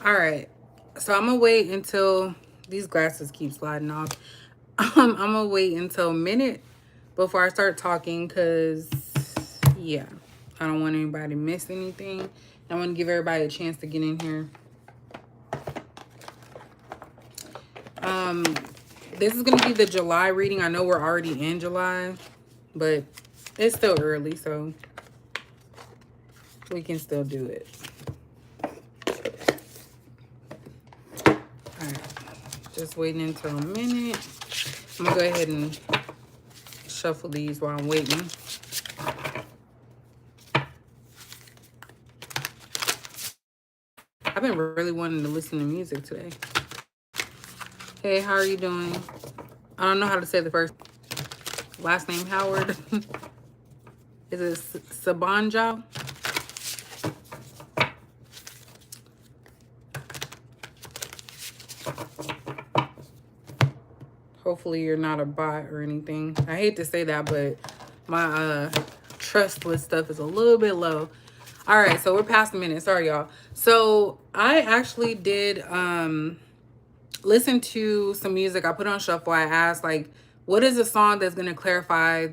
All right. So I'm gonna wait until these glasses keep sliding off. I'm gonna wait until a minute before I start talking, cause yeah, I don't want anybody to miss anything. I want to give everybody a chance to get in here. Um, this is gonna be the July reading. I know we're already in July, but it's still early, so we can still do it. All right, just waiting until a minute. I'm gonna go ahead and shuffle these while I'm waiting. I've been really wanting to listen to music today. Hey, how are you doing? I don't know how to say the first last name. Howard. Is it Sabanja? Hopefully you're not a bot or anything. I hate to say that, but my trust with stuff is a little bit low. All right, so we're past a minute. Sorry, y'all. So I actually did listen to some music. I put on shuffle. I asked, like, what is a song that's going to clarify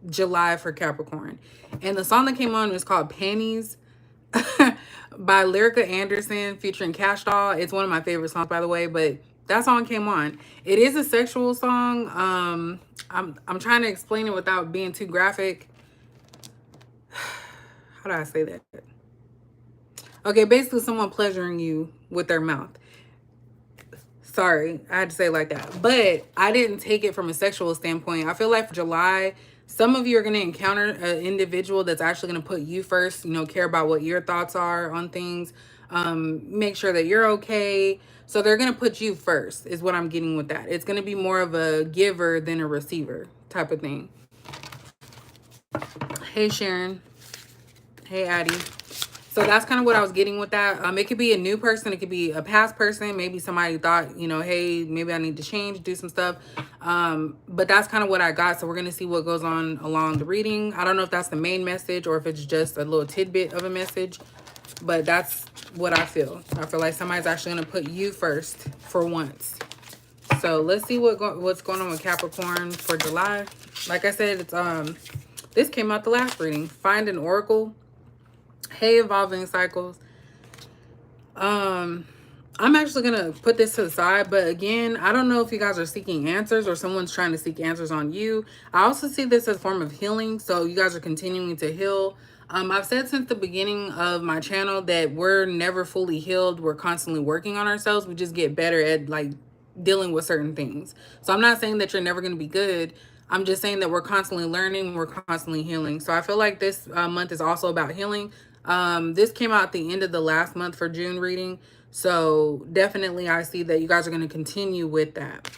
July for Capricorn? And the song that came on was called Panties by Lyrica Anderson featuring Cash Doll. It's one of my favorite songs, by the way, but that song came on. It is a sexual song. I'm trying to explain it without being too graphic. How do I say that? Okay, basically someone pleasuring you with their mouth. Sorry, I had to say it like that. But I didn't take it from a sexual standpoint. I feel like for July, some of you are going to encounter an individual that's actually going to put you first, you know, care about what your thoughts are on things, make sure that you're okay. So they're going to put you first is what I'm getting with that. It's going to be more of a giver than a receiver type of thing. Hey, Sharon. Hey, Addie. So that's kind of what I was getting with that. It could be a new person. It could be a past person. Maybe somebody thought, you know, hey, maybe I need to change, do some stuff. But that's kind of what I got. So we're going to see what goes on along the reading. I don't know if that's the main message or if it's just a little tidbit of a message. But that's what I feel. I feel like somebody's actually going to put you first for once. So let's see what's going on with Capricorn for July. Like I said, it's this came out the last reading. Find an oracle. Hey, evolving cycles. I'm actually gonna put this to the side, but again, I don't know if you guys are seeking answers or someone's trying to seek answers on you. I also see this as a form of healing, so you guys are continuing to heal. I've said since the beginning of my channel that we're never fully healed. We're constantly working on ourselves. We just get better at like dealing with certain things. So I'm not saying that you're never going to be good. I'm just saying that we're constantly learning, we're constantly healing. So I feel like this month is also about healing. This came out at the end of the last month for June reading. So definitely I see that you guys are going to continue with that.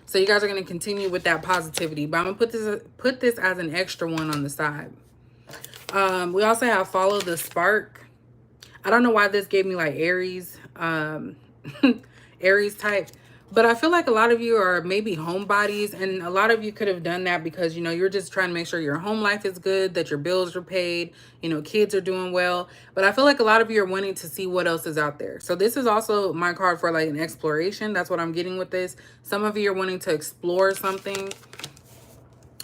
So you guys are going to continue with that positivity. But I'm going to put this as an extra one on the side. We also have Follow the Spark. I don't know why this gave me like Aries, Aries type. But I feel like a lot of you are maybe homebodies, and a lot of you could have done that because, you know, you're just trying to make sure your home life is good, that your bills are paid, you know, kids are doing well. But I feel like a lot of you are wanting to see what else is out there. So this is also my card for like an exploration. That's what I'm getting with this. Some of you are wanting to explore something.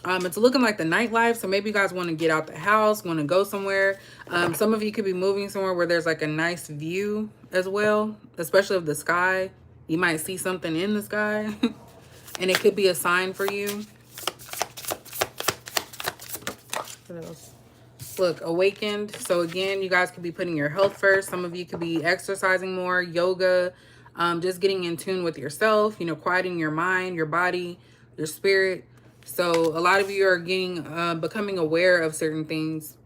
It's looking like the nightlife, so maybe you guys want to get out the house, want to go somewhere. Some of you could be moving somewhere where there's like a nice view as well, especially of the sky. You might see something in the sky, and it could be a sign for you. What else? Look, awakened. So again, you guys could be putting your health first. Some of you could be exercising more, yoga, just getting in tune with yourself, you know, quieting your mind, your body, your spirit. So a lot of you are getting, becoming aware of certain things.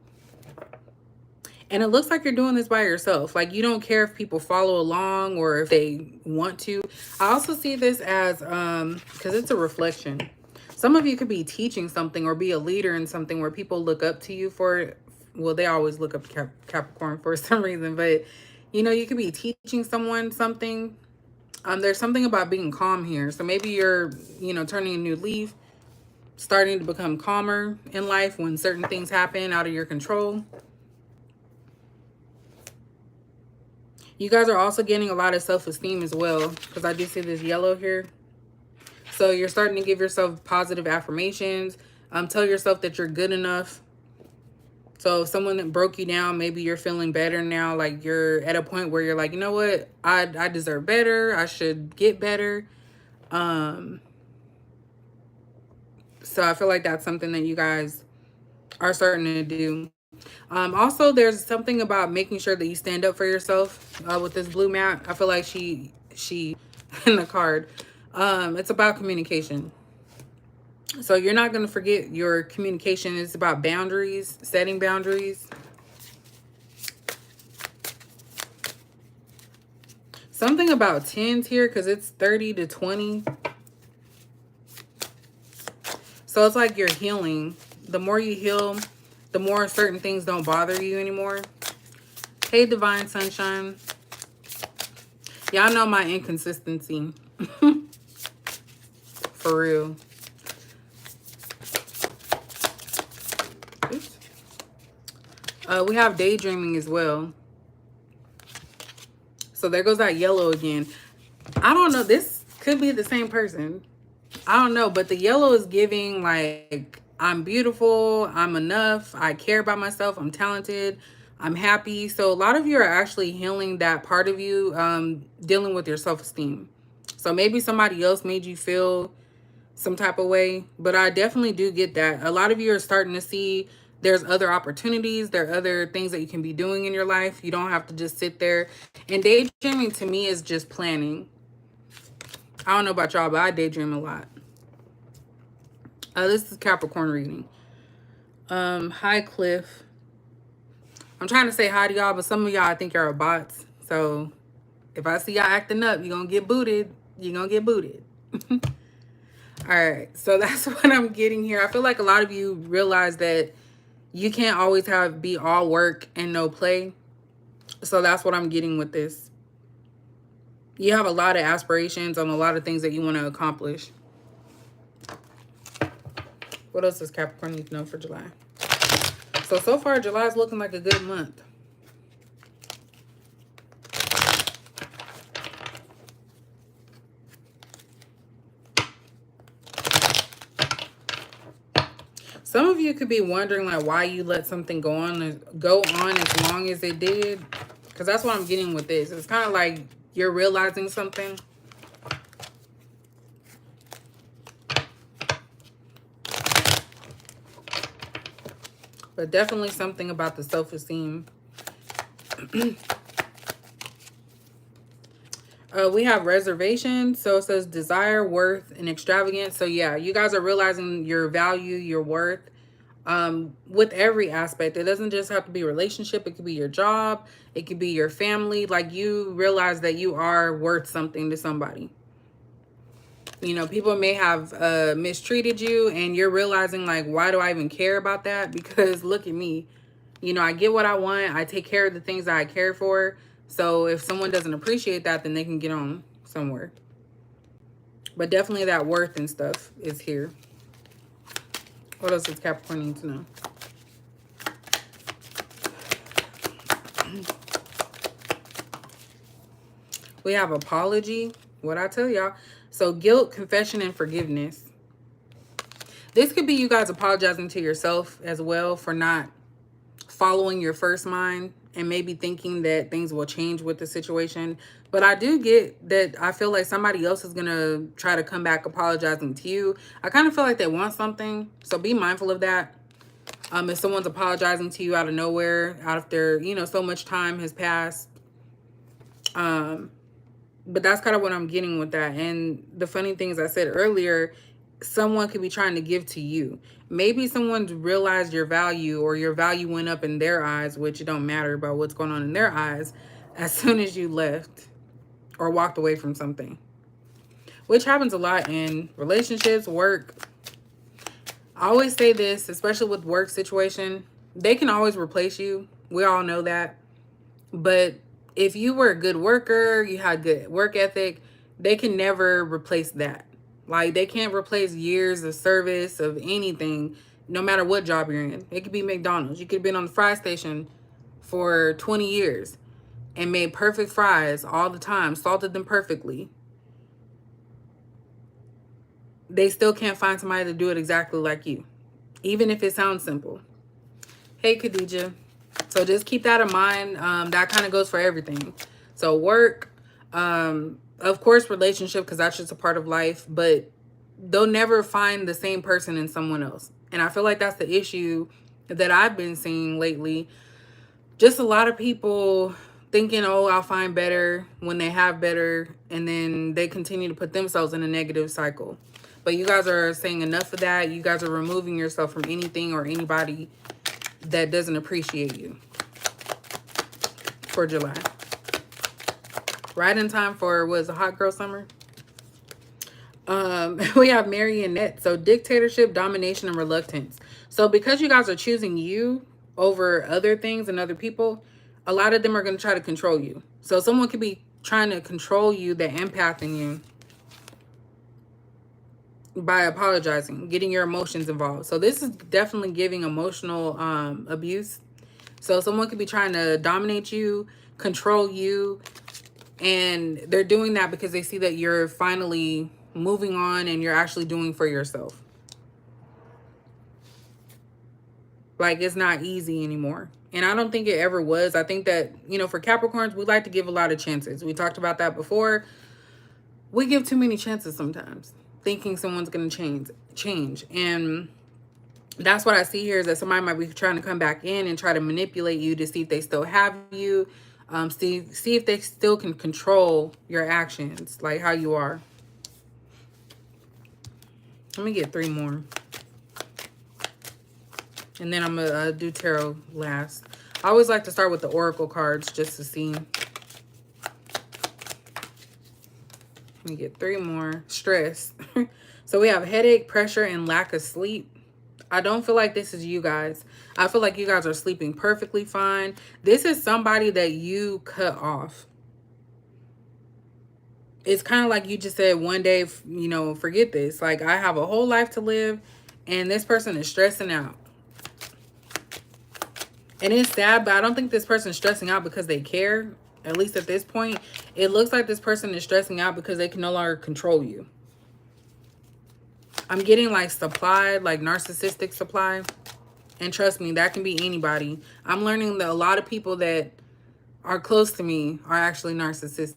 And it looks like you're doing this by yourself. Like you don't care if people follow along or if they want to. I also see this as, because it's a reflection. Some of you could be teaching something or be a leader in something where people look up to you for it. Well, they always look up to Capricorn for some reason. But, you know, you could be teaching someone something. There's something about being calm here. So maybe you're, you know, turning a new leaf, starting to become calmer in life when certain things happen out of your control. You guys are also getting a lot of self-esteem as well, because I do see this yellow here. So you're starting to give yourself positive affirmations. Tell yourself that you're good enough. So if someone that broke you down, maybe you're feeling better now. Like you're at a point where you're like, you know what? I deserve better. I should get better. So I feel like that's something that you guys are starting to do. Also, there's something about making sure that you stand up for yourself with this blue mat. I feel like she in the card. It's about communication. So you're not going to forget your communication. It's about boundaries, setting boundaries. Something about 10s here because it's 30 to 20. So it's like you're healing. The more you heal, the more certain things don't bother you anymore. Hey, Divine Sunshine. Y'all know my inconsistency. For real. Oops. We have daydreaming as well. So there goes that yellow again. I don't know. This could be the same person. I don't know. But the yellow is giving like, I'm beautiful. I'm enough. I care about myself. I'm talented. I'm happy. So a lot of you are actually healing that part of you, dealing with your self-esteem. So maybe somebody else made you feel some type of way. But I definitely do get that. A lot of you are starting to see there's other opportunities. There are other things that you can be doing in your life. You don't have to just sit there. And daydreaming to me is just planning. I don't know about y'all, but I daydream a lot. This is Capricorn reading. Hi, Cliff. I'm trying to say hi to y'all, but some of y'all I think y'all are bots. So if I see y'all acting up, you're going to get booted. You're going to get booted. All right. So that's what I'm getting here. I feel like a lot of you realize that you can't always be all work and no play. So that's what I'm getting with this. You have a lot of aspirations on a lot of things that you want to accomplish. What else does Capricorn need to know for July? So far, July is looking like a good month. Some of you could be wondering like why you let something go on as long as it did. Because that's what I'm getting with this. It's kind of like you're realizing something. But definitely something about the self-esteem. We have reservation. So it says desire, worth, and extravagance. So yeah, you guys are realizing your value, your worth. With every aspect. It doesn't just have to be a relationship. It could be your job. It could be your family. Like you realize that you are worth something to somebody. You know, people may have mistreated you and you're realizing like, why do I even care about that? Because look at me. You know, I get what I want. I take care of the things that I care for. So if someone doesn't appreciate that, then they can get on somewhere. But definitely that worth and stuff is here. What else does Capricorn need to know? We have apology. What I tell y'all. So guilt, confession, and forgiveness. This could be you guys apologizing to yourself as well for not following your first mind and maybe thinking that things will change with the situation. But I do get that I feel like somebody else is going to try to come back apologizing to you. I kind of feel like they want something. So be mindful of that. If someone's apologizing to you out of nowhere, out of their, you know, so much time has passed. But that's kind of what I'm getting with that. And the funny thing is I said earlier, someone could be trying to give to you. Maybe someone's realized your value or your value went up in their eyes, which it don't matter about what's going on in their eyes, as soon as you left or walked away from something. Which happens a lot in relationships, work. I always say this, especially with work situation, they can always replace you. We all know that. But if you were a good worker, you had good work ethic, they can never replace that. Like, they can't replace years of service of anything, no matter what job you're in. It could be McDonald's. You could have been on the fry station for 20 years. and made perfect fries all the time, salted them perfectly, they still can't find somebody to do it exactly like you, even if it sounds simple. Hey, Khadija. So just keep that in mind. That kind of goes for everything. So work, of course, relationship, because that's just a part of life, but they'll never find the same person in someone else. And I feel like that's the issue that I've been seeing lately. Just a lot of people thinking, oh, I'll find better when they have better, and then they continue to put themselves in a negative cycle. But you guys are saying enough of that. You guys are removing yourself from anything or anybody that doesn't appreciate you for July. Right in time for, was a hot girl summer. We have marionette. So dictatorship, domination, and reluctance. So because you guys are choosing you over other things and other people, a lot of them are going to try to control you. So someone could be trying to control you, the empath in you, by apologizing, getting your emotions involved. So this is definitely giving emotional abuse. So someone could be trying to dominate you, control you, and they're doing that because they see that you're finally moving on and you're actually doing for yourself. Like, it's not easy anymore. And I don't think it ever was. I think that, you know, for Capricorns, we like to give a lot of chances. We talked about that before. We give too many chances sometimes, thinking someone's going to change. And that's what I see here, is that somebody might be trying to come back in and try to manipulate you to see if they still have you. See if they still can control your actions, like how you are. Let me get 3 more. And then I'm going to do tarot last. I always like to start with the oracle cards just to see. Let me get 3 more. Stress. So we have headache, pressure, and lack of sleep. I don't feel like this is you guys. I feel like you guys are sleeping perfectly fine. This is somebody that you cut off. It's kind of like you just said one day, you know, forget this. Like, I have a whole life to live, and this person is stressing out. And it's sad, but I don't think this person is stressing out because they care. At least at this point, it looks like this person is stressing out because they can no longer control you. I'm getting like supply, like narcissistic supply. And trust me, that can be anybody. I'm learning that a lot of people that are close to me are actually narcissistic.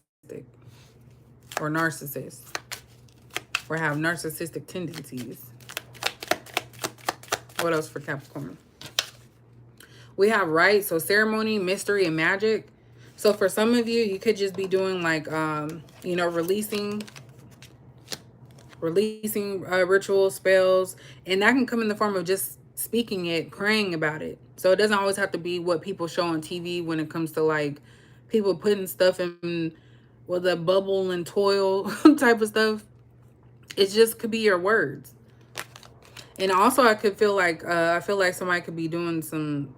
Or narcissists. Or have narcissistic tendencies. What else for Capricorn? We have right, so ceremony, mystery, and magic. So for some of you, you could just be doing like, you know, releasing rituals, spells. And that can come in the form of just speaking it, praying about it. So it doesn't always have to be what people show on TV when it comes to like people putting stuff in, well, the bubble and toil type of stuff. It just could be your words. And also I could feel like, I feel like somebody could be doing some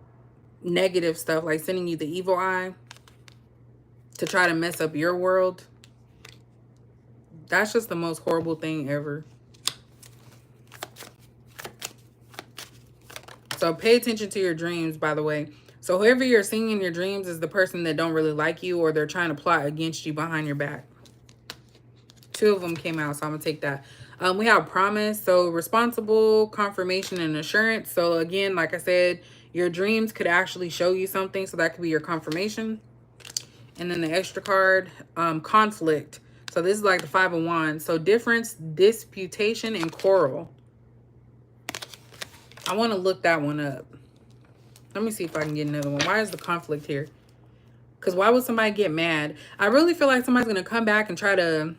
negative stuff, like sending you the evil eye to try to mess up your world. That's just the most horrible thing ever. So pay attention to your dreams, by the way. So whoever you're seeing in your dreams is the person that don't really like you, or they're trying to plot against you behind your back. 2 of them came out, so I'm going to take that. We have promise, so responsible, confirmation, and assurance. So again, like I said, your dreams could actually show you something, so that could be your confirmation. And then the extra card, conflict. So this is like the 5 of Wands. So difference, disputation, and quarrel. I want to look that one up. Let me see if I can get another one. Why is the conflict here? Because why would somebody get mad? I really feel like somebody's going to come back and try to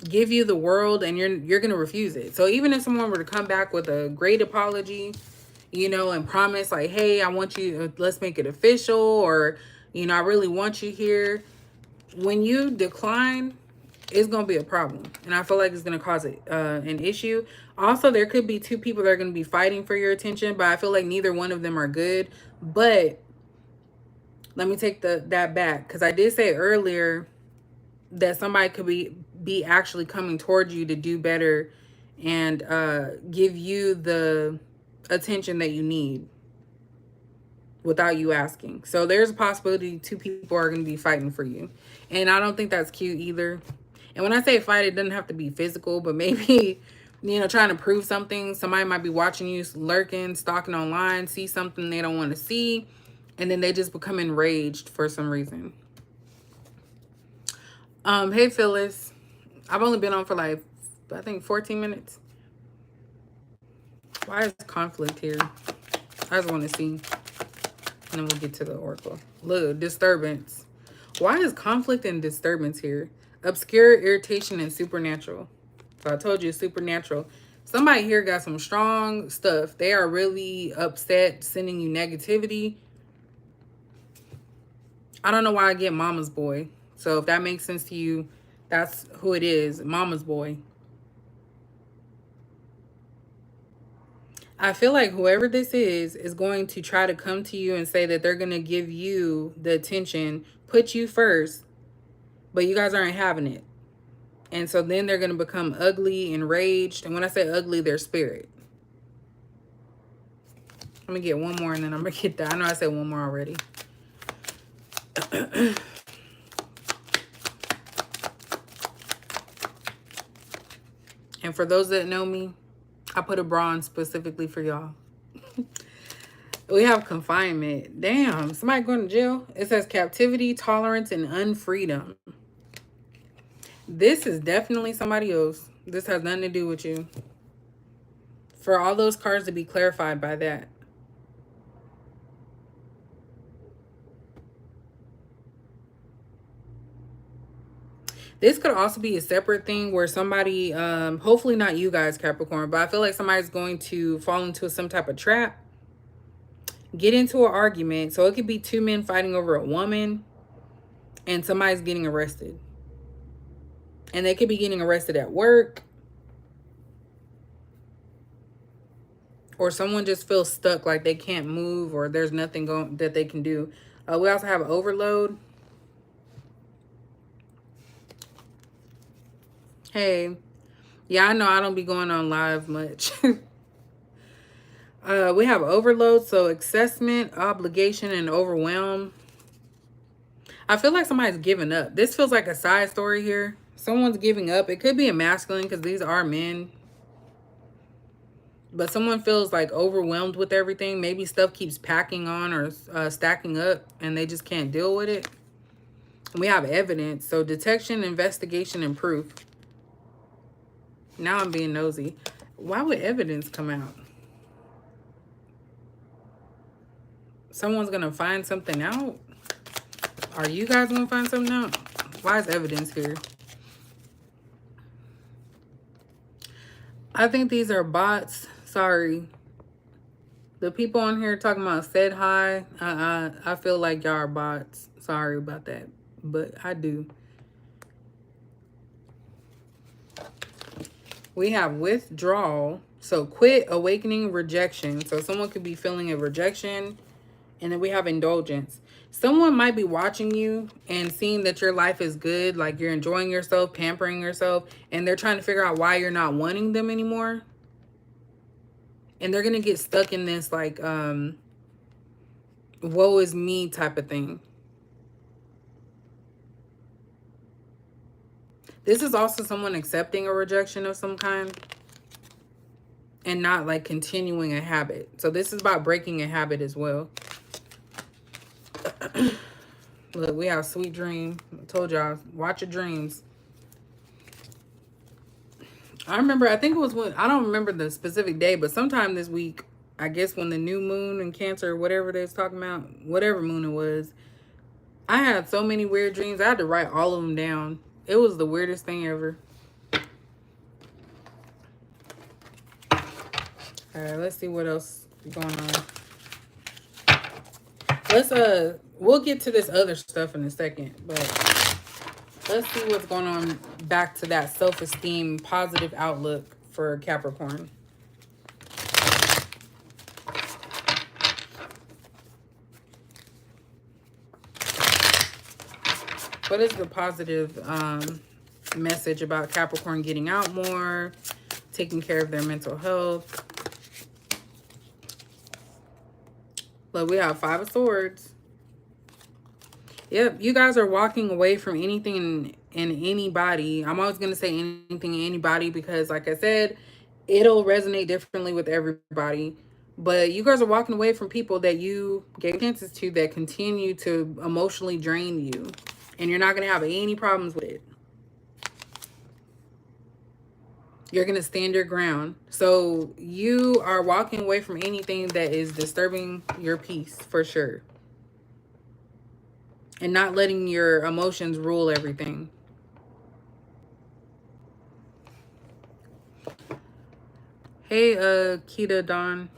give you the world, and you're going to refuse it. So even if someone were to come back with a great apology, you know, and promise like, hey, I want you, let's make it official, or, you know, I really want you here. When you decline, it's going to be a problem. And I feel like it's going to cause an issue. Also, there could be 2 people that are going to be fighting for your attention, but I feel like neither one of them are good. But let me take that back, because I did say earlier that somebody could be actually coming towards you to do better and give you the attention that you need. without you asking. So there's a possibility 2 people are going to be fighting for you. And I don't think that's cute either. And when I say fight, it doesn't have to be physical, but maybe, you know, trying to prove something. Somebody might be watching you, lurking, stalking online, see something they don't want to see, and then they just become enraged for some reason. Hey, Phyllis. I've only been on for like, I think 14 minutes. Why is conflict here? I just want to see. And then we'll get to the oracle. Look, disturbance. Why is conflict and disturbance here? Obscure, irritation, and supernatural. So I told you, supernatural. Somebody here got some strong stuff. They are really upset, sending you negativity. I don't know why I get mama's boy. So if that makes sense to you, that's who it is, mama's boy. I feel like whoever this is going to try to come to you and say that they're going to give you the attention, put you first, but you guys aren't having it. And so then they're going to become ugly, enraged. And when I say ugly, their spirit. Let me get one more and then I'm going to get that. I know I said one more already. And for those that know me, I put a bra on specifically for y'all. We have confinement. Damn, somebody going to jail? It says captivity, tolerance, and unfreedom. This is definitely somebody else. This has nothing to do with you. For all those cards to be clarified by that. This could also be a separate thing where somebody, hopefully not you guys, Capricorn, but I feel like somebody's going to fall into some type of trap. Get into an argument. So it could be 2 men fighting over a woman and somebody's getting arrested. And they could be getting arrested at work. Or someone just feels stuck, like they can't move or there's nothing that they can do. We also have overload. Hey. Yeah, I know I don't be going on live much. We have overload, so accessment, obligation, and overwhelm. I feel like somebody's giving up. This feels like a side story here. Someone's giving up. It could be a masculine because these are men. But someone feels like overwhelmed with everything. Maybe stuff keeps packing on or stacking up and they just can't deal with it. We have evidence. So detection, investigation, and proof. Now I'm being nosy. Why would evidence come out? Someone's going to find something out? Are you guys going to find something out? Why is evidence here? I think these are bots. Sorry. The people on here talking about said hi. I feel like y'all are bots. Sorry about that. But I do. We have withdrawal. So quit, awakening, rejection. So someone could be feeling a rejection. And then we have indulgence. Someone might be watching you and seeing that your life is good. Like you're enjoying yourself, pampering yourself. And they're trying to figure out why you're not wanting them anymore. And they're going to get stuck in this like, woe is me type of thing. This is also someone accepting a rejection of some kind. And not like continuing a habit. So this is about breaking a habit as well. Look, we have sweet dream. I told y'all, watch your dreams. I remember, I think it was when, I don't remember the specific day, but sometime this week, I guess when the new moon in Cancer, or whatever they was talking about, whatever moon it was, I had so many weird dreams. I had to write all of them down. It was the weirdest thing ever. All right, let's see what else is going on. We'll get to this other stuff in a second, but let's see what's going on back to that self-esteem, positive outlook for Capricorn. What is the positive message about Capricorn getting out more, taking care of their mental health? Look, we have Five of Swords. Yep, you guys are walking away from anything and anybody. I'm always going to say anything and anybody because, like I said, it'll resonate differently with everybody. But you guys are walking away from people that you gave chances to that continue to emotionally drain you. And you're not going to have any problems with it. You're going to stand your ground. So you are walking away from anything that is disturbing your peace for sure. And not letting your emotions rule everything. Hey, Kita Dawn.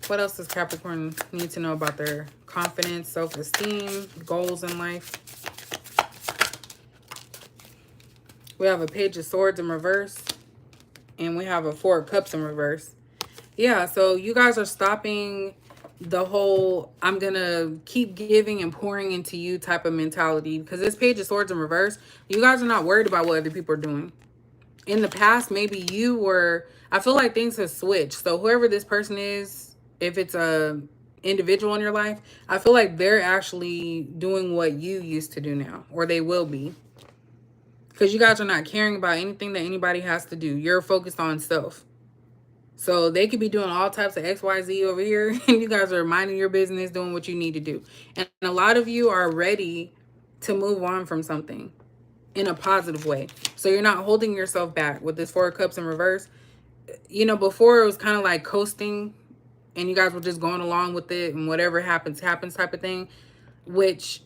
What else does Capricorn need to know about their confidence, self-esteem, goals in life? We have a Page of Swords in reverse. And we have a Four of Cups in reverse. Yeah, so you guys are stopping the whole I'm going to keep giving and pouring into you type of mentality. Because this Page of Swords in reverse, you guys are not worried about what other people are doing. In the past, maybe you were... I feel like things have switched. So whoever this person is, if it's a individual in your life, I feel like they're actually doing what you used to do now. Or they will be. Because you guys are not caring about anything that anybody has to do. You're focused on self. So they could be doing all types of XYZ over here. And you guys are minding your business, doing what you need to do. And a lot of you are ready to move on from something in a positive way. So you're not holding yourself back with this Four of Cups in reverse. You know, before it was kind of like coasting. And you guys were just going along with it. And whatever happens, happens type of thing. Which...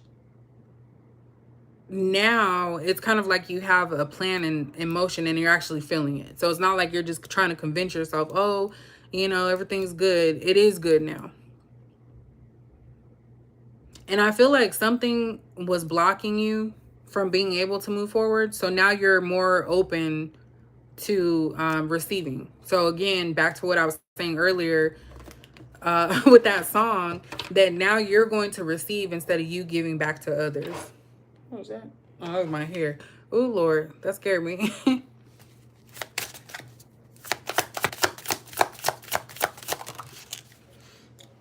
now it's kind of like you have a plan in motion and you're actually feeling it. So it's not like you're just trying to convince yourself, oh, you know, everything's good. It is good now. And I feel like something was blocking you from being able to move forward. So now you're more open to receiving. So again, back to what I was saying earlier with that song, that now you're going to receive instead of you giving back to others. What was that? Oh, that was my hair. Oh, Lord. That scared me.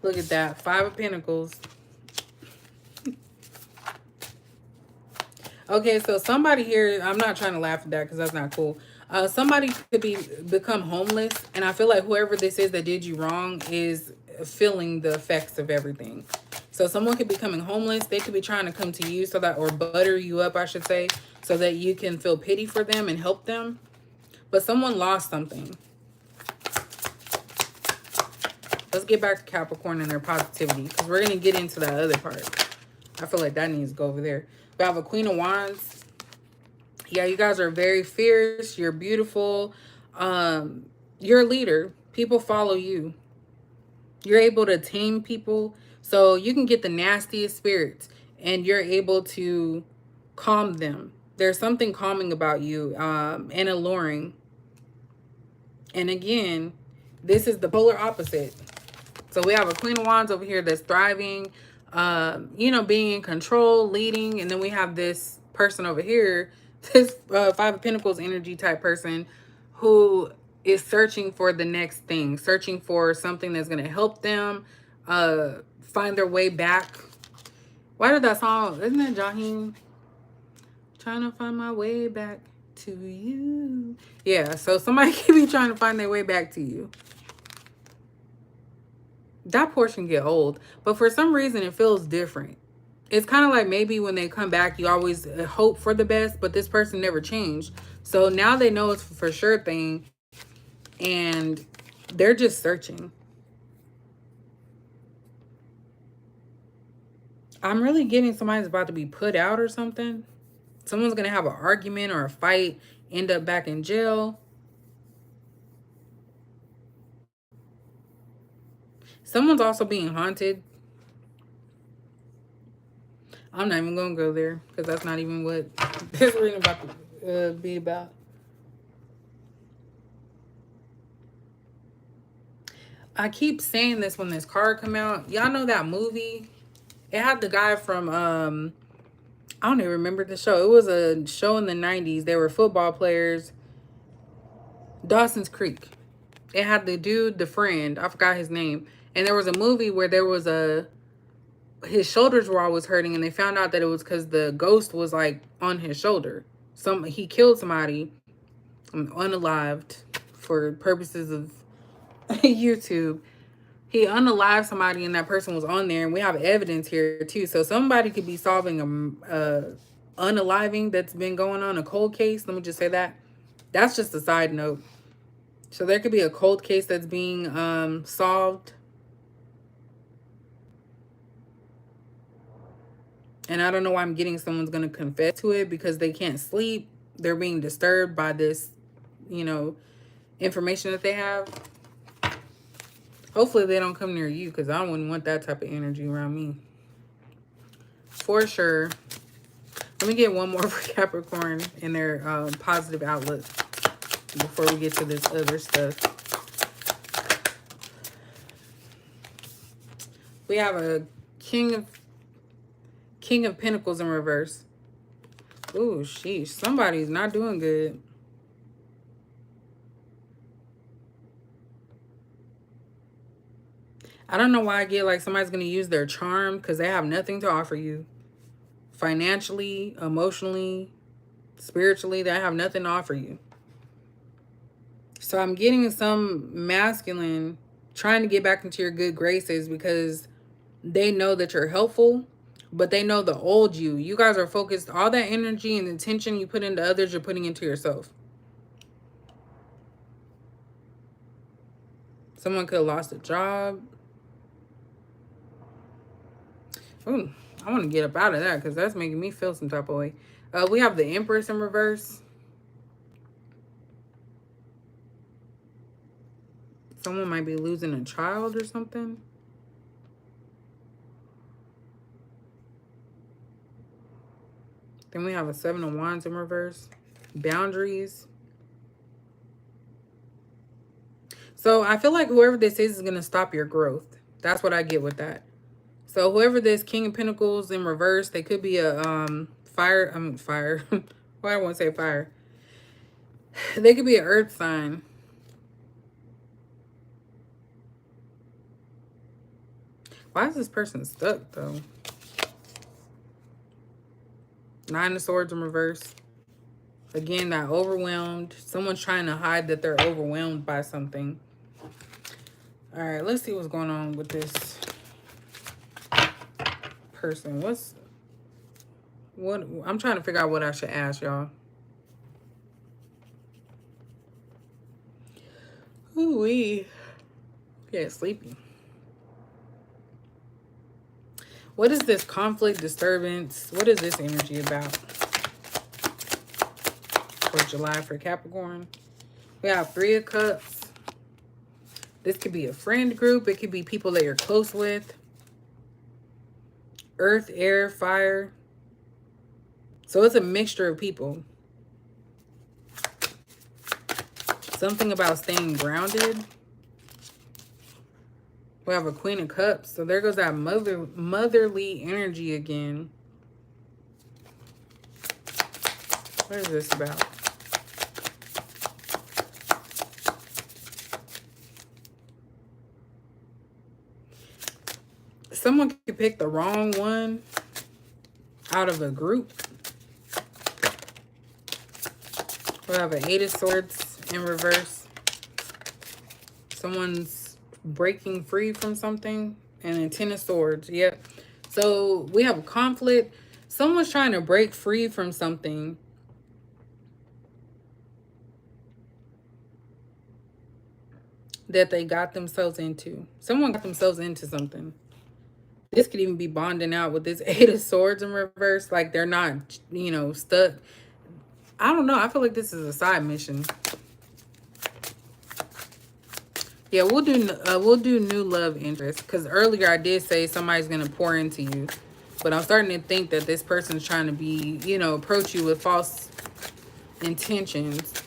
Look at that. Five of Pentacles. Okay, so somebody here, I'm not trying to laugh at that because that's not cool. Somebody could become homeless. And I feel like whoever this is that did you wrong is feeling the effects of everything. So someone could be becoming homeless. They could be trying to come to you so that, or butter you up, I should say, so that you can feel pity for them and help them. But someone lost something. Let's get back to Capricorn and their positivity, because we're going to get into that other part. I feel like that needs to go over there. We have a Queen of Wands. Yeah, you guys are very fierce. You're beautiful. You're a leader. People follow you. You're able to tame people. So you can get the nastiest spirits and you're able to calm them. There's something calming about you and alluring. And again, this is the polar opposite. So we have a Queen of Wands over here that's thriving, you know, being in control, leading. And then we have this person over here, this Five of Pentacles energy type person who is searching for the next thing, searching for something that's going to help them find their way back. Why did that song, isn't that Jaheim? Trying to find my way back to you. Yeah, so somebody could be trying to find their way back to you. That portion get old, but for some reason it feels different. It's kind of like maybe when they come back, you always hope for the best, but this person never changed. So now they know it's for sure thing, and they're just searching. I'm really getting somebody's about to be put out or something. Someone's going to have an argument or a fight, end up back in jail. Someone's also being haunted. I'm not even going to go there because that's not even what this reading about to be about. I keep saying this when this card come out. Y'all know that movie? It had the guy from, I don't even remember the show. It was a show in the 90s. They were football players. Dawson's Creek. It had the dude, the friend, I forgot his name. And there was a movie where there was his shoulders were always hurting, and they found out that it was because the ghost was like on his shoulder. He killed somebody, unalived for purposes of YouTube. He unalived somebody, and that person was on there, and we have evidence here too. So somebody could be solving a unaliving that's been going on, a cold case. Let me just say that. That's just a side note. So there could be a cold case that's being solved. And I don't know why I'm getting someone's going to confess to it, because they can't sleep. They're being disturbed by this, you know, information that they have. Hopefully they don't come near you, because I wouldn't want that type of energy around me. For sure. Let me get one more for Capricorn and their positive outlook before we get to this other stuff. We have a King of Pentacles in reverse. Ooh, sheesh. Somebody's not doing good. I don't know why I get like somebody's going to use their charm, because they have nothing to offer you. Financially, emotionally, spiritually, they have nothing to offer you. So I'm getting some masculine trying to get back into your good graces, because they know that you're helpful, but they know the old you. You guys are focused, all that energy and attention you put into others, you're putting into yourself. Someone could have lost a job. Ooh, I want to get up out of that, because that's making me feel some type of way. We have the Empress in reverse. Someone might be losing a child or something. Then we have a Seven of Wands in reverse. Boundaries. So I feel like whoever this is going to stop your growth. That's what I get with that. So whoever this King of Pentacles in reverse, they could be a fire. Why I won't say fire. They could be an earth sign. Why is this person stuck though? Nine of Swords in reverse. Again, that overwhelmed. Someone's trying to hide that they're overwhelmed by something. All right, let's see what's going on with this person. What I'm trying to figure out what I should ask y'all. Ooh-wee. Yeah, sleepy. What is this conflict, disturbance? What is this energy about? For July for Capricorn. We have Three of Cups. This could be a friend group. It could be people that you're close with. Earth, air, fire. So it's a mixture of people. Something about staying grounded. We have a Queen of Cups. So there goes that motherly energy again. What is this about? Someone could pick the wrong one out of a group. We have an Eight of Swords in reverse. Someone's breaking free from something. And then Ten of Swords. Yep. So we have a conflict. Someone's trying to break free from something. That they got themselves into. Someone got themselves into something. This could even be bonding out with this Eight of Swords in reverse. Like they're not, you know, stuck. I don't know. I feel like this is a side mission. Yeah, we'll do new love interest. Because earlier I did say somebody's going to pour into you. But I'm starting to think that this person's trying to be, you know, approach you with false intentions.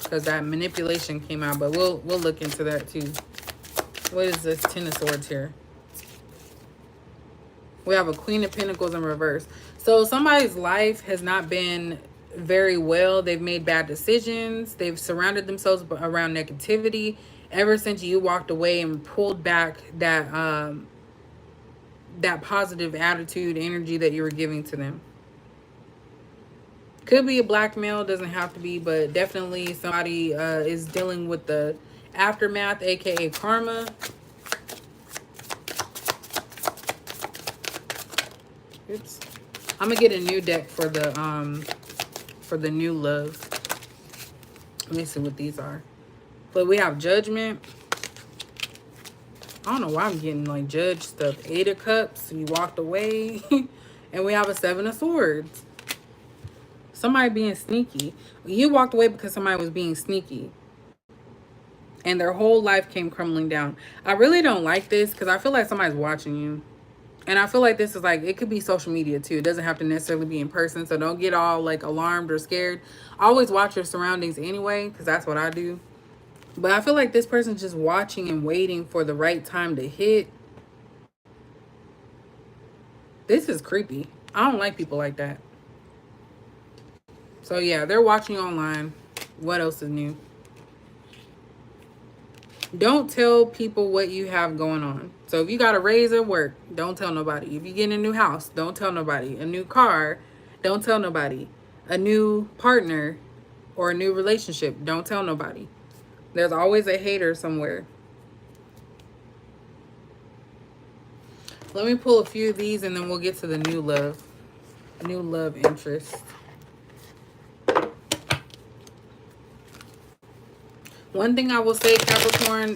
Because that manipulation came out. But we'll look into that too. What is this Ten of Swords here? We have a Queen of Pentacles in reverse. So somebody's life has not been very well. They've made bad decisions. They've surrounded themselves around negativity ever since you walked away and pulled back that positive attitude, energy that you were giving to them. Could be a black male, doesn't have to be, but definitely somebody is dealing with the aftermath, aka karma. Oops. I'm gonna get a new deck for the new love. Let me see what these are. But we have Judgment. I don't know why I'm getting like judge stuff. 8 of Cups, you walked away. And we have a 7 of Swords. Somebody being sneaky. You walked away because somebody was being sneaky. And their whole life came crumbling down. I really don't like this because I feel like somebody's watching you. And I feel like this is like, it could be social media too. It doesn't have to necessarily be in person. So don't get all like alarmed or scared. Always watch your surroundings anyway, because that's what I do. But I feel like this person's just watching and waiting for the right time to hit. This is creepy. I don't like people like that. So yeah, they're watching online. What else is new? Don't tell people what you have going on. So if you got a raise at work, don't tell nobody. If you get a new house, don't tell nobody. A new car, don't tell nobody. A new partner or a new relationship, don't tell nobody. There's always a hater somewhere. Let me pull a few of these and then we'll get to the new love. New love interest. One thing I will say, Capricorn,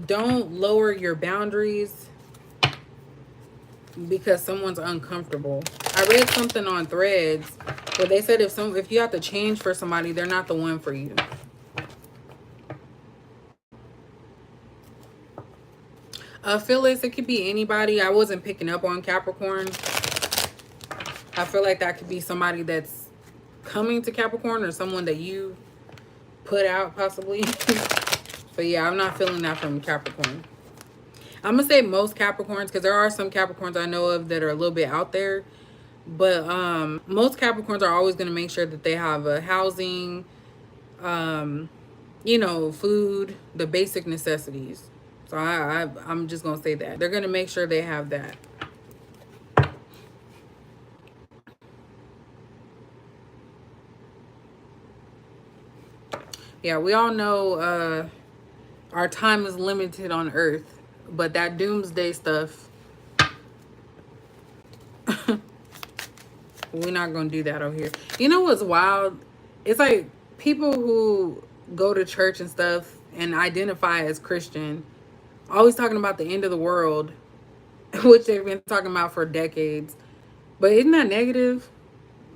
don't lower your boundaries because someone's uncomfortable. I read something on Threads where they said if you have to change for somebody, they're not the one for you. Phyllis, it could be anybody. I wasn't picking up on Capricorn. I feel like that could be somebody that's coming to Capricorn or someone that you put out possibly. But yeah, I'm not feeling that from Capricorn. I'm gonna say most Capricorns, because there are some Capricorns I know of that are a little bit out there. But most Capricorns are always gonna make sure that they have a housing, you know, food, the basic necessities. So I'm just gonna say that. They're gonna make sure they have that. Yeah, we all know our time is limited on Earth, but that doomsday stuff, we're not gonna do that over here. You know what's wild? It's like people who go to church and stuff and identify as Christian, always talking about the end of the world, which they've been talking about for decades. But isn't that negative?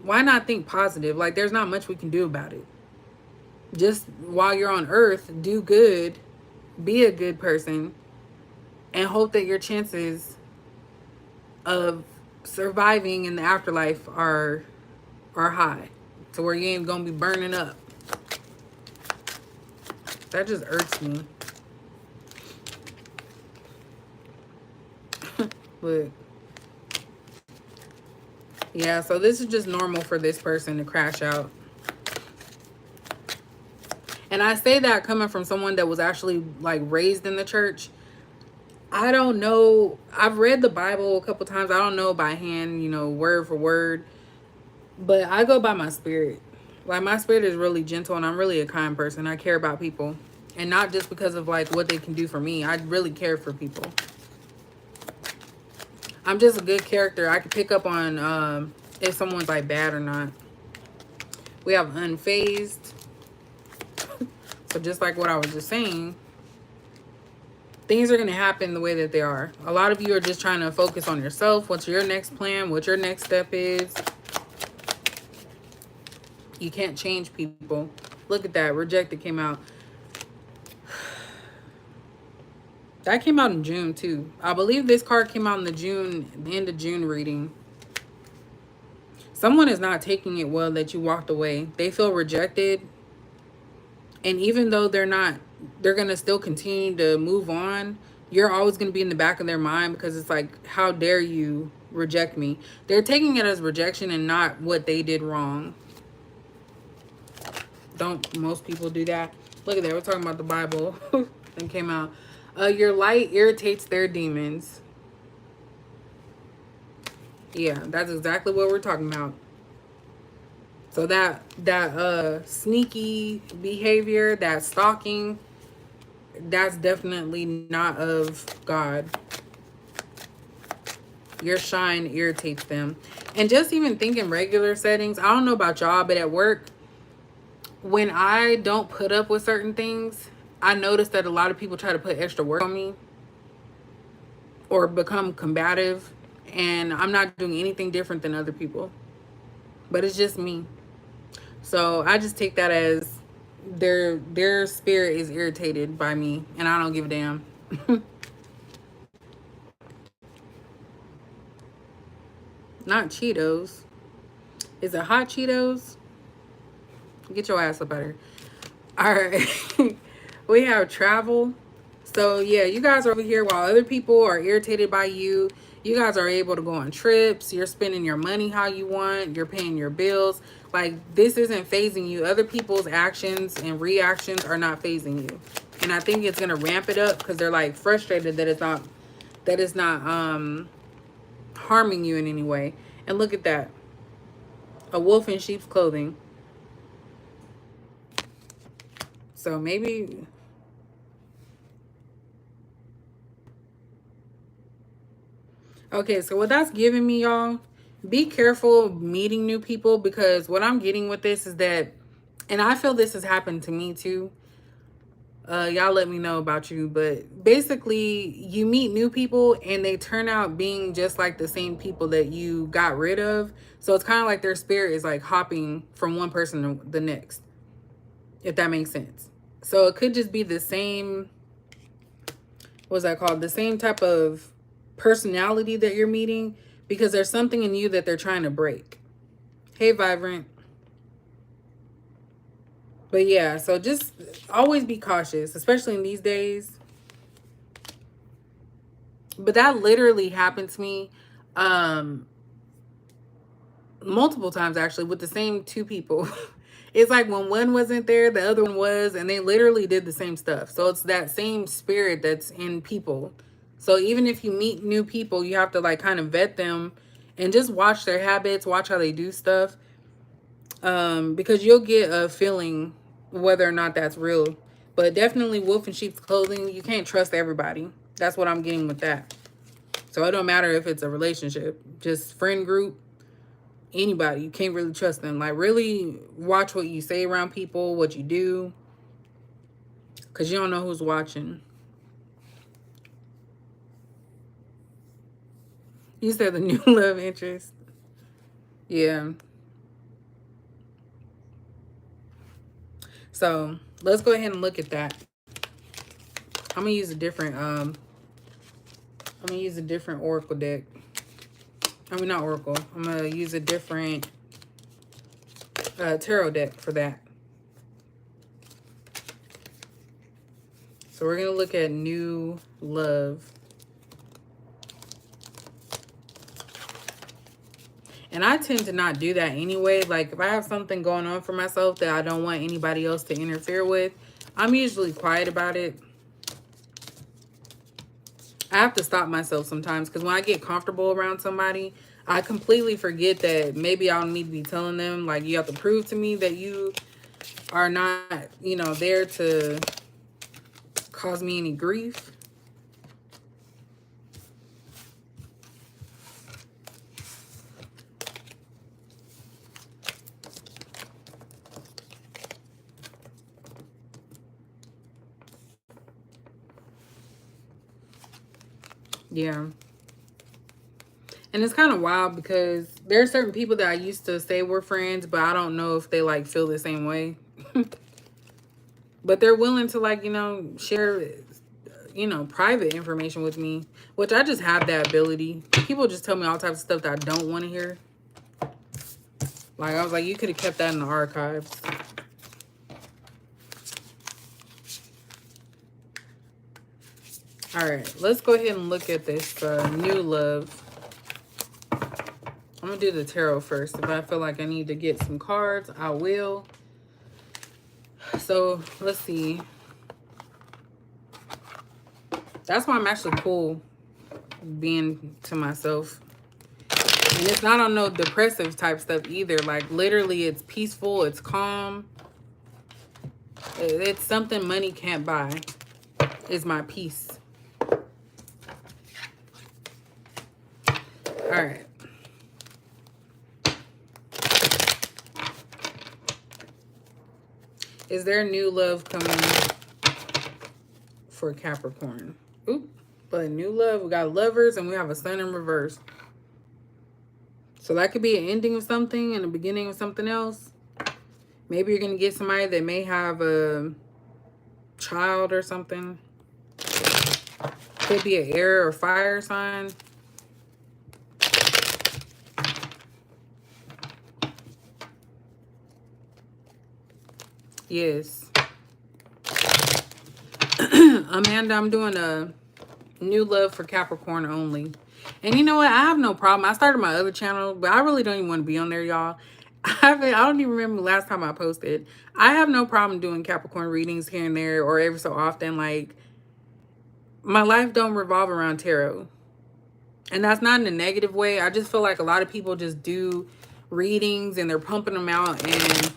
Why not think positive? Like, there's not much we can do about it. Just while you're on Earth, do good, be a good person, and hope that your chances of surviving in the afterlife are high, to where you ain't gonna be burning up. That just irks me. Look. Yeah, so this is just normal for this person to crash out. And I say that coming from someone that was actually like raised in the church. I don't know. I've read the Bible a couple times. I don't know by hand, you know, word for word. But I go by my spirit. Like, my spirit is really gentle and I'm really a kind person. I care about people. And not just because of like what they can do for me. I really care for people. I'm just a good character. I can pick up on if someone's like bad or not. We have unfazed. So just like what I was just saying, things are going to happen the way that they are. A lot of you are just trying to focus on yourself. What's your next plan? What your next step is. You can't change people. Look at that. Rejected came out. That came out in June too. I believe this card came out in the end of June reading. Someone is not taking it well that you walked away. They feel rejected. And even though they're going to still continue to move on, you're always going to be in the back of their mind, because it's like, how dare you reject me. They're taking it as rejection and not what they did wrong. Don't most people do that? Look at that. We're talking about the Bible. And came out. Your light irritates their demons. Yeah, that's exactly what we're talking about. So that sneaky behavior, that stalking, that's definitely not of God. Your shine irritates them. And just even thinking regular settings, I don't know about y'all, but at work, when I don't put up with certain things, I notice that a lot of people try to put extra work on me or become combative. And I'm not doing anything different than other people. But it's just me. So I just take that as their spirit is irritated by me, and I don't give a damn. Not Cheetos. Is it hot Cheetos? Get your ass up out here. All right. We have travel. So yeah, you guys are over here while other people are irritated by you. You guys are able to go on trips. You're spending your money how you want. You're paying your bills. Like, this isn't phasing you. Other people's actions and reactions are not phasing you. And I think it's going to ramp it up because they're like frustrated that it's not harming you in any way. And look at that. A wolf in sheep's clothing. So maybe... Okay, so what that's giving me, y'all, be careful meeting new people, because what I'm getting with this is that, and I feel this has happened to me too. Y'all let me know about you, but basically you meet new people and they turn out being just like the same people that you got rid of. So it's kind of like their spirit is like hopping from one person to the next, if that makes sense. So it could just be the same, what's that called? The same type of personality that you're meeting, because there's something in you that they're trying to break. Hey, Vibrant. But yeah, so just always be cautious, especially in these days. But that literally happened to me multiple times, actually, with the same two people. It's like when one wasn't there, the other one was, and they literally did the same stuff. So it's that same spirit that's in people. So even if you meet new people, you have to like kind of vet them and just watch their habits, watch how they do stuff. Because you'll get a feeling whether or not that's real. But definitely wolf in sheep's clothing. You can't trust everybody. That's what I'm getting with that. So it don't matter if it's a relationship, just friend group, anybody. You can't really trust them. Like, really watch what you say around people, what you do, because you don't know who's watching. You said the new love interest. Yeah. So let's go ahead and look at that. I'm gonna use a different oracle deck. I mean, not oracle. I'm gonna use a different tarot deck for that. So we're gonna look at new love. And I tend to not do that anyway. Like, if I have something going on for myself that I don't want anybody else to interfere with, I'm usually quiet about it. I have to stop myself sometimes, because when I get comfortable around somebody, I completely forget that maybe I don't need to be telling them, like, you have to prove to me that you are not, you know, there to cause me any grief. Yeah. And it's kind of wild, because there are certain people that I used to say were friends, but I don't know if they like feel the same way. But they're willing to, like, you know, share, you know, private information with me, which I just have that ability. People just tell me all types of stuff that I don't want to hear. Like, I was like, you could have kept that in the archives. All right, let's go ahead and look at this new love. I'm going to do the tarot first. If I feel like I need to get some cards, I will. So, let's see. That's why I'm actually cool being to myself. And it's not on no depressive type stuff either. Like, literally, it's peaceful. It's calm. It's something money can't buy. Is my peace. All right. Is there new love coming for Capricorn? Oop. But new love, we got lovers and we have a sun in reverse. So that could be an ending of something and the beginning of something else. Maybe you're going to get somebody that may have a child or something. Could be an air or fire sign. Yes. Amanda, I'm doing a new love for Capricorn only. And you know what? I have no problem. I started my other channel, but I really don't even want to be on there, y'all. I don't even remember the last time I posted. I have no problem doing Capricorn readings here and there or every so often. Like, my life don't revolve around tarot. And that's not in a negative way. I just feel like a lot of people just do readings and they're pumping them out. And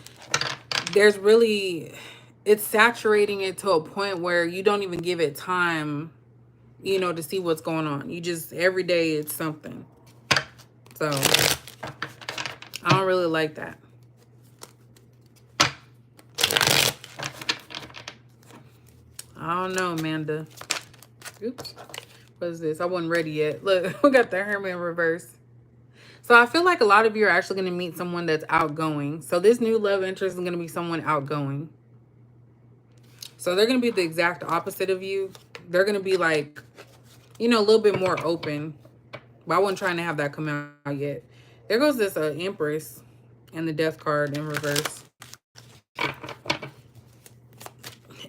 there's really, it's saturating it to a point where you don't even give it time, you know, to see what's going on. You just, every day it's something. So, I don't really like that. I don't know, Amanda. Oops. What is this? I wasn't ready yet. Look, we got the Hermit in reverse. So I feel like a lot of you are actually going to meet someone that's outgoing. So this new love interest is going to be someone outgoing. So they're going to be the exact opposite of you. They're going to be like, you know, a little bit more open. But I wasn't trying to have that come out yet. There goes this Empress and the Death card in reverse.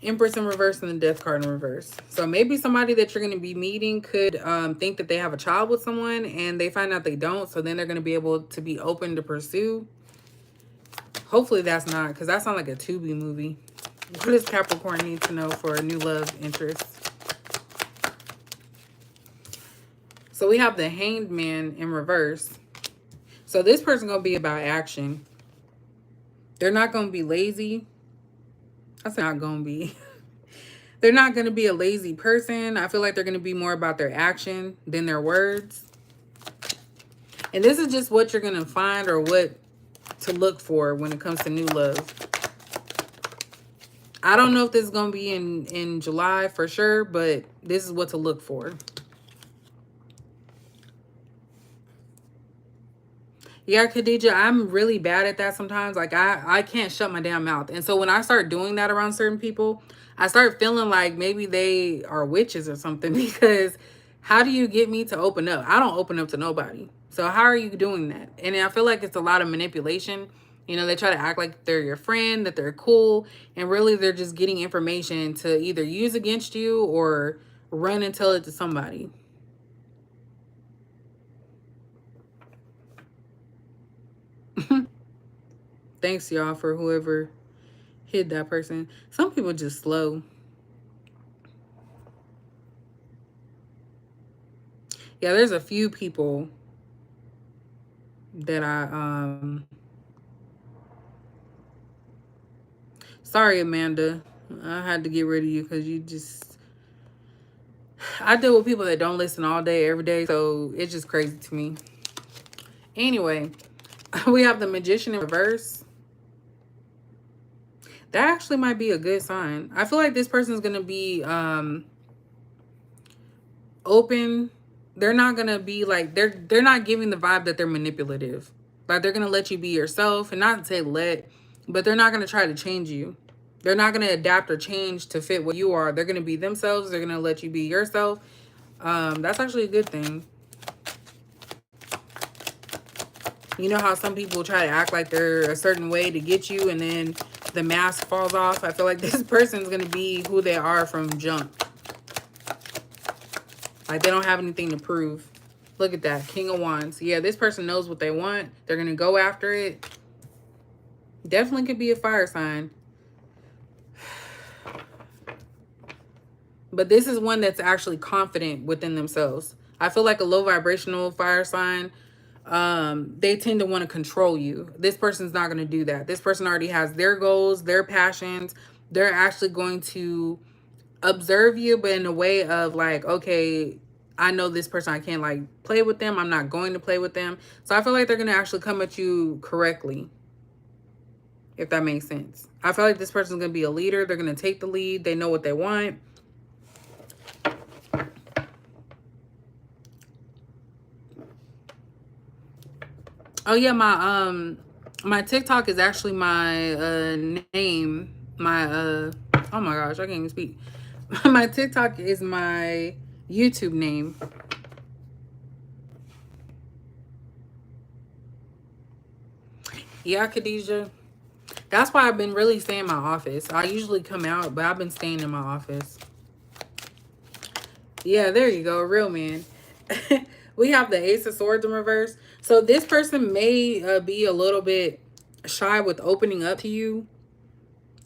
Empress in reverse and the Death card in reverse. So maybe somebody that you're going to be meeting could think that they have a child with someone and they find out they don't. So then they're going to be able to be open to pursue. Hopefully that's not, because that sounds like a Tubi movie. What does Capricorn need to know for a new love interest? So we have the Hanged Man in reverse. So this person's going to be about action. They're not going to be lazy. That's not going to be. They're not going to be a lazy person. I feel like they're going to be more about their action than their words. And this is just what you're going to find or what to look for when it comes to new love. I don't know if this is going to be in July for sure, but this is what to look for. Yeah, Khadija, I'm really bad at that sometimes. Like, I can't shut my damn mouth. And so when I start doing that around certain people, I start feeling like maybe they are witches or something. Because how do you get me to open up? I don't open up to nobody. So how are you doing that? And I feel like it's a lot of manipulation. You know, they try to act like they're your friend, that they're cool. And really, they're just getting information to either use against you or run and tell it to somebody. Thanks, y'all, for whoever hit that person. Some people just slow. Yeah, there's a few people that sorry, Amanda. I had to get rid of you because you just... I deal with people that don't listen all day, every day. So it's just crazy to me. Anyway, we have the Magician in reverse. That actually might be a good sign. I feel like this person's going to be open. They're not going to be like, they're not giving the vibe that they're manipulative. Like, they're going to let you be yourself, and not to say let, but they're not going to try to change you. They're not going to adapt or change to fit what you are. They're going to be themselves. They're going to let you be yourself. That's actually a good thing. You know how some people try to act like they're a certain way to get you, and then the mask falls off? I feel like this person's going to be who they are from jump. Like, they don't have anything to prove. Look at that. King of Wands. Yeah, this person knows what they want. They're going to go after it. Definitely could be a fire sign. But this is one that's actually confident within themselves. I feel like a low vibrational fire sign, they tend to want to control you. This person's not going to do that. This person already has their goals, their passions. They're actually going to observe you, but in a way of like, okay, I know this person, I can't like play with them. I'm not going to play with them. So I feel like they're going to actually come at you correctly, if that makes sense. I feel like this person's going to be a leader. They're going to take the lead. They know what they want. Oh yeah, my TikTok is actually my name. My oh my gosh, I can't even speak. My TikTok is my YouTube name. Yeah, Khadijah. That's why I've been really staying in my office. I usually come out, but I've been staying in my office. Yeah, there you go, real man. We have the Ace of Swords in reverse. So this person may be a little bit shy with opening up to you.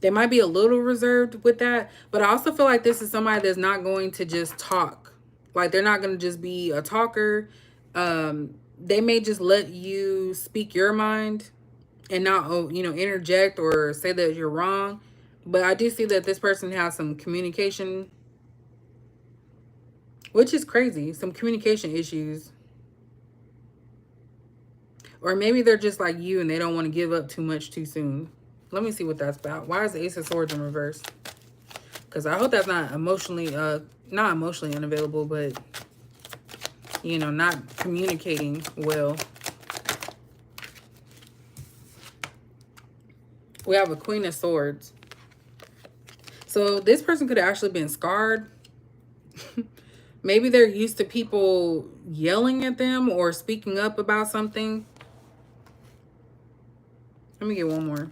They might be a little reserved with that. But I also feel like this is somebody that's not going to just talk. Like they're not going to just be a talker. They may just let you speak your mind and not, you know, interject or say that you're wrong. But I do see that this person has some communication, which is crazy. Some communication issues. Or maybe they're just like you and they don't want to give up too much too soon. Let me see what that's about. Why is the Ace of Swords in reverse? Because I hope that's not emotionally unavailable, but, you know, not communicating well. We have a Queen of Swords. So this person could have actually been scarred. Maybe they're used to people yelling at them or speaking up about something. Let me get one more.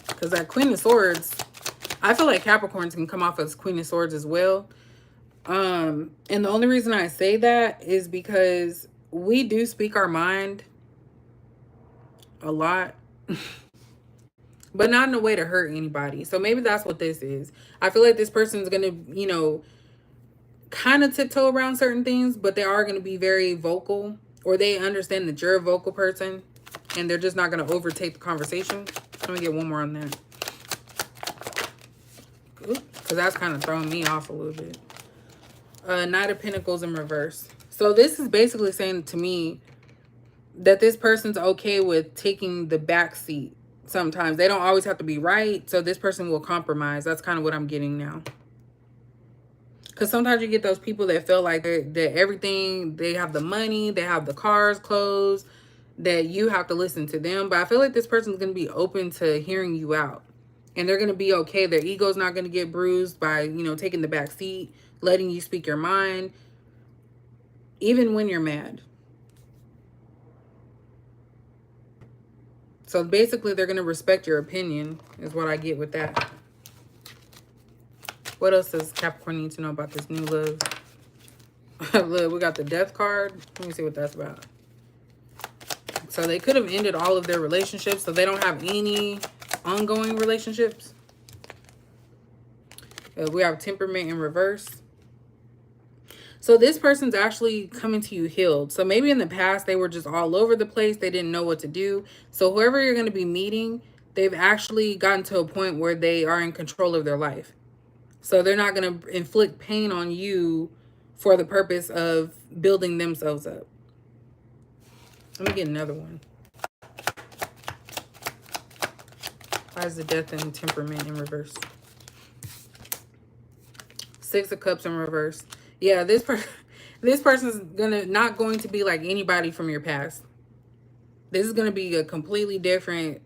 Because that Queen of Swords, I feel like Capricorns can come off as Queen of Swords as well. And the only reason I say that is because we do speak our mind a lot. But not in a way to hurt anybody. So maybe that's what this is. I feel like this person's going to, you know, kind of tiptoe around certain things, but they are going to be very vocal, or they understand that you're a vocal person and they're just not going to overtake the conversation. Let me get one more on that. Because that's kind of throwing me off a little bit. Knight of Pentacles in reverse. So this is basically saying to me that this person's okay with taking the back seat. Sometimes they don't always have to be right. So this person will compromise. That's kind of what I'm getting now. Because sometimes you get those people that feel like that everything, they have the money, they have the cars, clothes, that you have to listen to them. But I feel like this person's going to be open to hearing you out. And they're going to be okay. Their ego's not going to get bruised by, you know, taking the back seat, letting you speak your mind, even when you're mad. So basically, they're going to respect your opinion, is what I get with that. What else does Capricorn need to know about this new love? Look, we got the Death card. Let me see what that's about. So they could have ended all of their relationships, so they don't have any ongoing relationships. We have Temperament in reverse. So this person's actually coming to you healed. So maybe in the past, they were just all over the place. They didn't know what to do. So whoever you're going to be meeting, they've actually gotten to a point where they are in control of their life. So they're not going to inflict pain on you for the purpose of building themselves up. Let me get another one. Why is the Death and Temperament in reverse? Six of Cups in reverse. Yeah, this person's not going to be like anybody from your past. This is going to be a completely different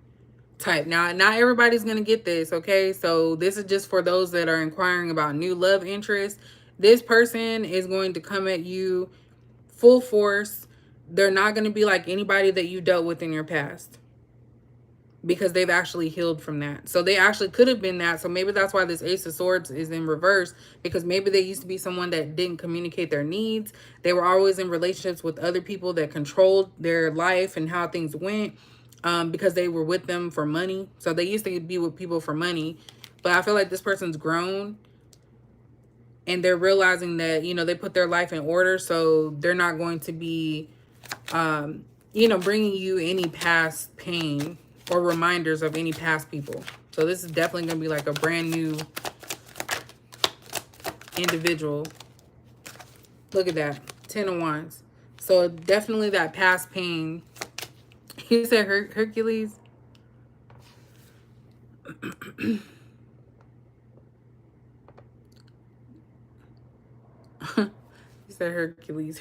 type. Now, not everybody's going to get this, okay? So this is just for those that are inquiring about new love interests. This person is going to come at you full force. They're not going to be like anybody that you dealt with in your past. because they've actually healed from that. So they actually could have been that. So maybe that's why this Ace of Swords is in reverse, because maybe they used to be someone that didn't communicate their needs. They were always in relationships with other people that controlled their life and how things went, because they were with them for money. So they used to be with people for money. But I feel like this person's grown and they're realizing that, you know, they put their life in order. So they're not going to be, you know, bringing you any past pain or reminders of any past people. So this is definitely going to be like a brand new individual. Look at that. 10 of Wands. So definitely that past pain. You said Hercules? You said Hercules.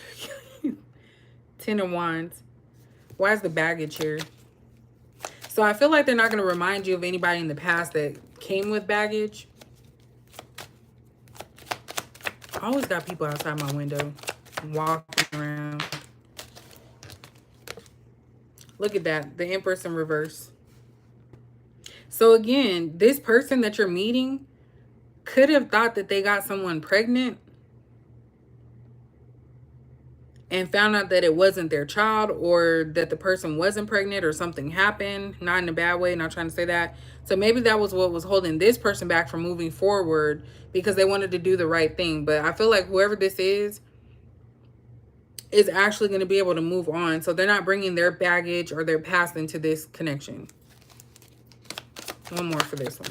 10 of Wands. Why is the baggage here? So I feel like they're not going to remind you of anybody in the past that came with baggage. I always got people outside my window walking around. Look at that. The Empress in reverse. So again, this person that you're meeting could have thought that they got someone pregnant and found out that it wasn't their child, or that the person wasn't pregnant, or something happened. Not in a bad way, not trying to say that. So maybe that was what was holding this person back from moving forward, because they wanted to do the right thing. But I feel like whoever this is actually going to be able to move on. So they're not bringing their baggage or their past into this connection. One more for this one.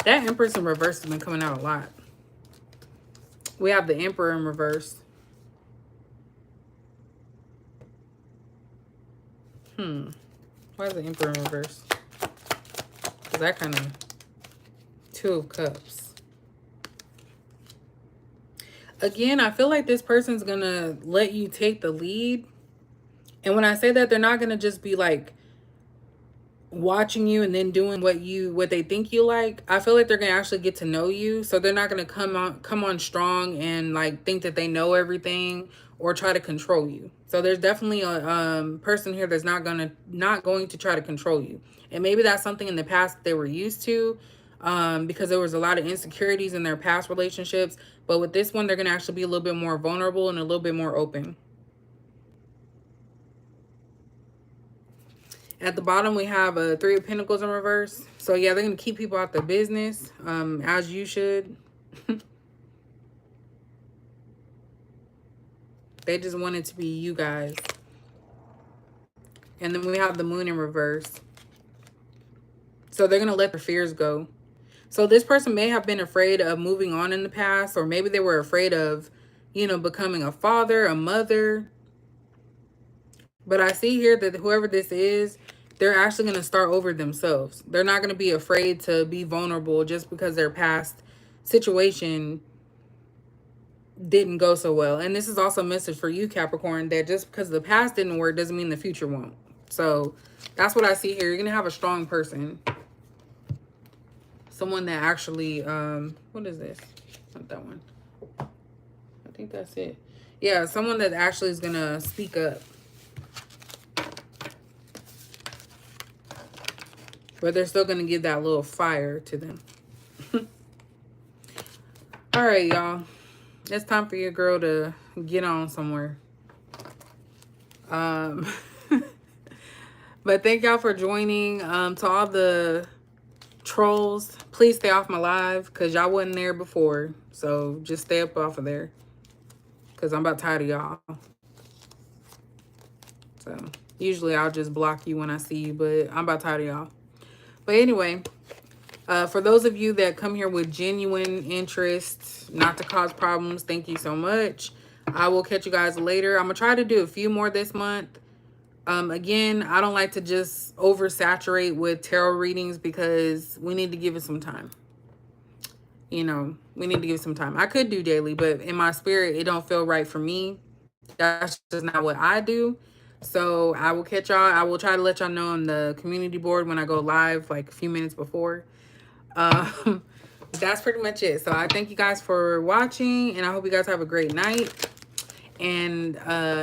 That Empress in reverse has been coming out a lot. We have the Emperor in reverse. Why is the Emperor in reverse? Because that kind of... 2 of Cups. Again, I feel like this person's going to let you take the lead. And when I say that, they're not going to just be like watching you and then doing what they think you like. I feel like they're going to actually get to know you. So they're not going to come on strong and like think that they know everything or try to control you. So there's definitely a person here that's not going to try to control you. And maybe that's something in the past they were used to, because there was a lot of insecurities in their past relationships. But with this one, they're going to actually be a little bit more vulnerable and a little bit more open. At the bottom, we have a 3 of Pentacles in reverse. So yeah, they're going to keep people out the business, as you should. They just want it to be you guys. And then we have the Moon in reverse. So they're going to let their fears go. So this person may have been afraid of moving on in the past, or maybe they were afraid of, you know, becoming a father, a mother. But I see here that whoever this is, they're actually going to start over themselves. They're not going to be afraid to be vulnerable just because their past situation didn't go so well. And this is also a message for you, Capricorn, that just because the past didn't work doesn't mean the future won't. So that's what I see here. You're going to have a strong person. Someone that actually, what is this? Not that one. I think that's it. Yeah, someone that actually is going to speak up. But they're still going to give that little fire to them. All right, y'all. It's time for your girl to get on somewhere. But thank y'all for joining. To all the trolls, please stay off my live because y'all wasn't there before. So just stay up off of there because I'm about tired of y'all. So usually I'll just block you when I see you, but I'm about tired of y'all. But anyway, for those of you that come here with genuine interest, not to cause problems, thank you so much. I will catch you guys later. I'm going to try to do a few more this month. Again, I don't like to just oversaturate with tarot readings because we need to give it some time. You know, we need to give it some time. I could do daily, but in my spirit, it don't feel right for me. That's just not what I do. So I will catch y'all. I will try to let y'all know on the community board when I go live, like a few minutes before. That's pretty much it. So I thank you guys for watching, and I hope you guys have a great night. And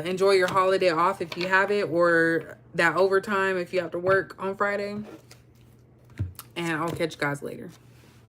enjoy your holiday off if you have it, or that overtime if you have to work on Friday. And I'll catch you guys later.